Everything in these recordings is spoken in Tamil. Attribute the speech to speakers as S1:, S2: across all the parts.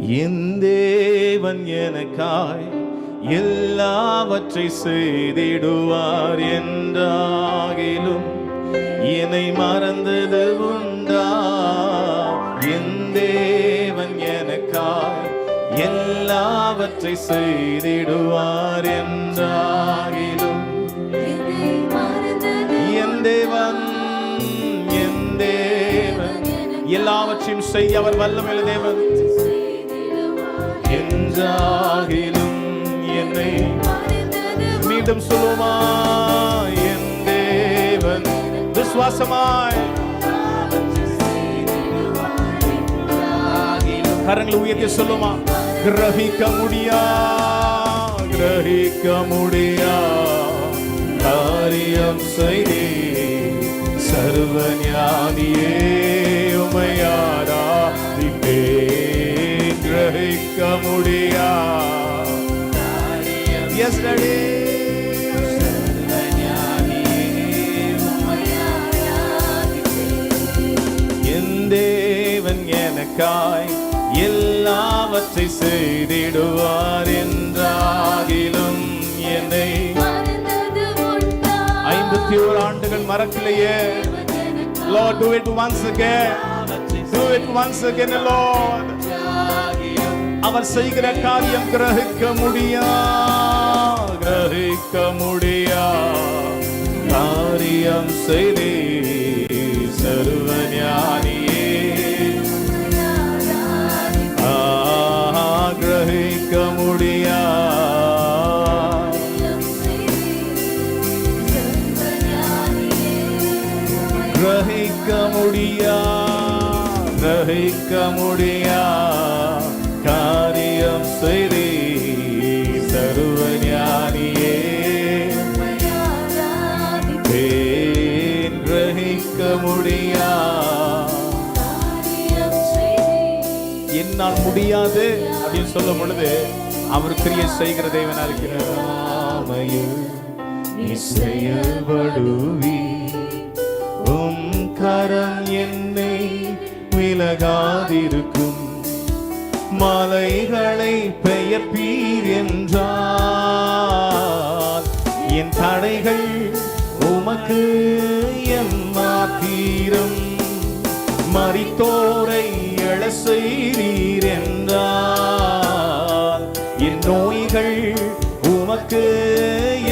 S1: என் தேவன் எனக்காய் எல்லாவற்றை செய்திடுவார் என்றாகிலும் என்னை மறந்தது உண்டா? என் தேவன் எனக்காய் எல்லாவற்றை செய்திடுவார் என்றாகிலும் என் தேவன் எல்லாவற்றையும் செய்ய அவர் வல்லமையுள்ள தேவன் என்றாகிலும் என்னை மீண்டும் சொல்லுமா? என் தேவன் விசுவாசமாய் கரங்களை உயர்த்தி சொல்லுமா? கிரகிக்க முடியா காரியம் செய்தே சர்வஞானியே உம்மை ஆராதிப்பேன். கிரகிக்க முடியா என் தேவன் எனக்காய் எல்லாவற்றை செய்திடுவார் என்றாகிலும் என்னை 51 ஆண்டுகள் மறக்கலையே. Lord, do it once again. Do it once again, Lord. அவர் செய்கிற காரியம் கிரகிக்க முடியா காரியம் செய்தே சர்வஞானியே கிரகிக்க முடியா காரியம் செய்தே சர்வஞானியே கிரகிக்க முடியா. என்னால் முடியாது அப்படின்னு சொல்லும் பொழுது அவர் கிரியை செய்கிற தேவனா இருக்கிறார். செயல்படுவி உம் கரம் என்னை விலகாதிருக்கும். மலைகளை பெயர்ப்பீர் என்றால் என் தடைகள் உமக்கு எம்மாத்திரம். மரித்தோரை எழ செய்தீர் என்றால் என் நோய்கள் உமக்கு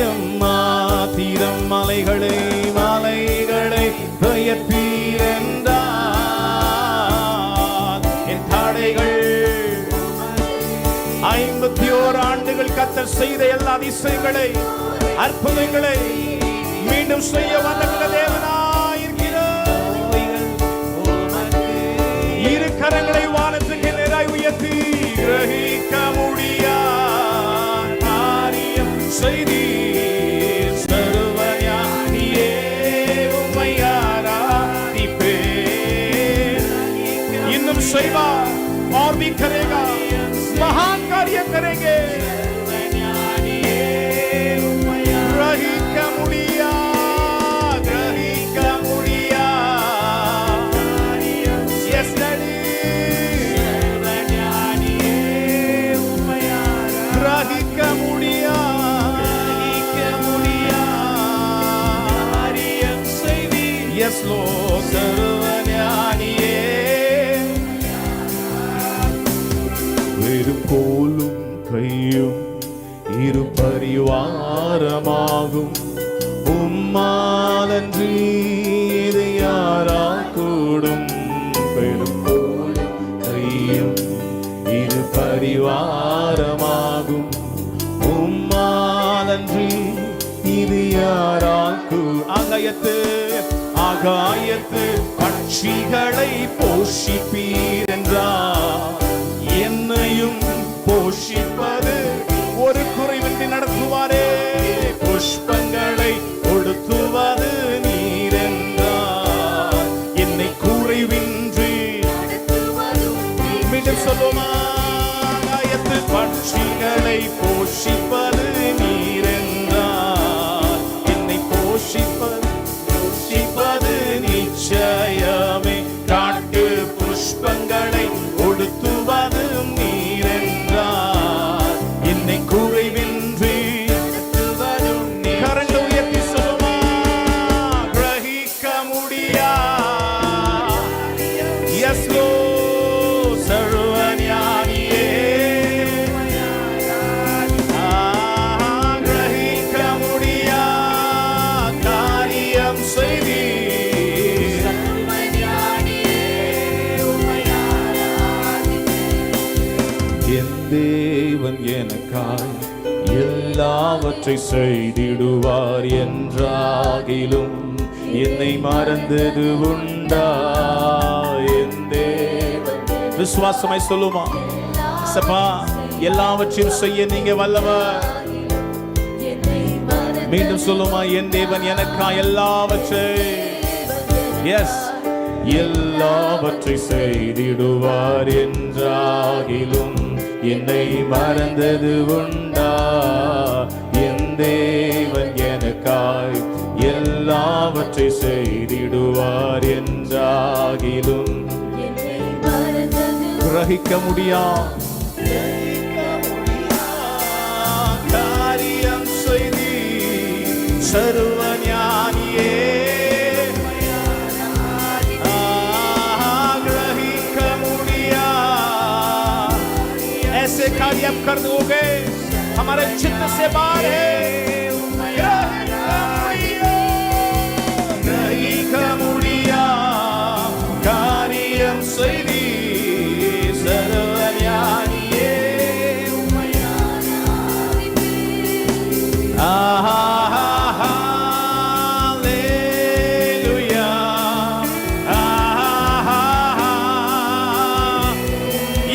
S1: எம்மாத்திரம். மலைகளை பெயர்ப்பீர் என்றால் என் தடைகள் 51 ஆண்டுகள் கர்த்தர் செய்த எல்லா அதிசயங்களை அற்புதங்களை மீண்டும் செய்ய வந்த தேவனாயிருக்கிறார். இரு கரங்களை வானத்துக்கு நேராய் உயர்த்தி கிரகிக்க முடியா காரியம் செய்தீர் சர்வஞானியே உம்மை ஆராதிப்பேன். இன்னும் செய்வார் और भी करेगा, महान कार्य करेंगे. Yes, Lord, சர்வஞானியே வெறுப்போலும் கையும் இரு பரிவாரமாகும். உம்மாலன்றி இது யாராக்கூடும்? வெறுப்போலும் கையும் இரு பரிவாரமாகும். உம்மாலன்றி இது யாராக்கு? ஆகாயத்து பட்சிகளை போஷிப்பீர் என்றார். என்னையும் போஷிப்பது ஒரு குறைவின்றி நடத்துவாரே. புஷ்பங்களை கொடுத்துவது நீர் என்றார். என்னை குறைவின்றி மீண்டும் சொல்லுமா? ஆகாயத்து பட்சிகளை போஷிப்பது நீர் என்றார். என்னை போஷிப்பது நிச்சயமே. காட்டு புஷ்பங்களை கொடுத்துவது நீர் தேவன் எனக்காய் எல்லாவற்றை செய்திடுவார் என்றாகிலும் என்னை மறந்தது உண்டா? என் தேவன். விசுவாசமாய் சொல்லுமா? சப்பா, எல்லாவற்றையும் செய்ய நீங்க வல்லவர். மீண்டும் சொல்லுமா? என் தேவன் எனக்காய் எல்லாவற்றை, எஸ், எல்லாவற்றை செய்திடுவார் என்றாகிலும் என்னை மறந்தது உண்டா? என் தேவன் எனக்காய் எல்லாவற்றை செய்திடுவார் என்றாகிலும் கிரகிக்க முடியாது காரியம் செய்தி சர்வ ஞானியே, கிரகிக்க முடியாது. ऐसे कार्य आप कर दोगे हमारे चित्त से बाहर है. கிரகிக்க முடியாது காரியம் செய்தி சர்வ ஞானியே.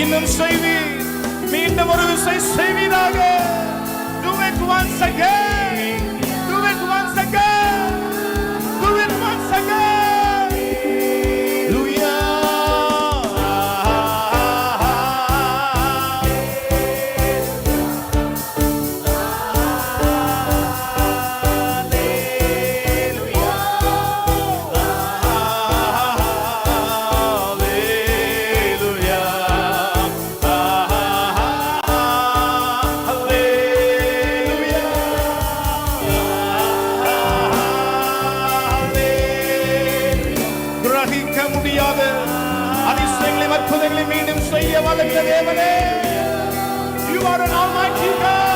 S1: இன்னும் செய்வீர், மீண்டும் ஒரு விசை செய்வீராக. Do it once again. Do it once again. Do it once again. கிரகிக்க முடியாத அதிசயங்களை அற்புதங்களை மீண்டும் செய்ய வல்லமை தேவனே. You are an almighty God.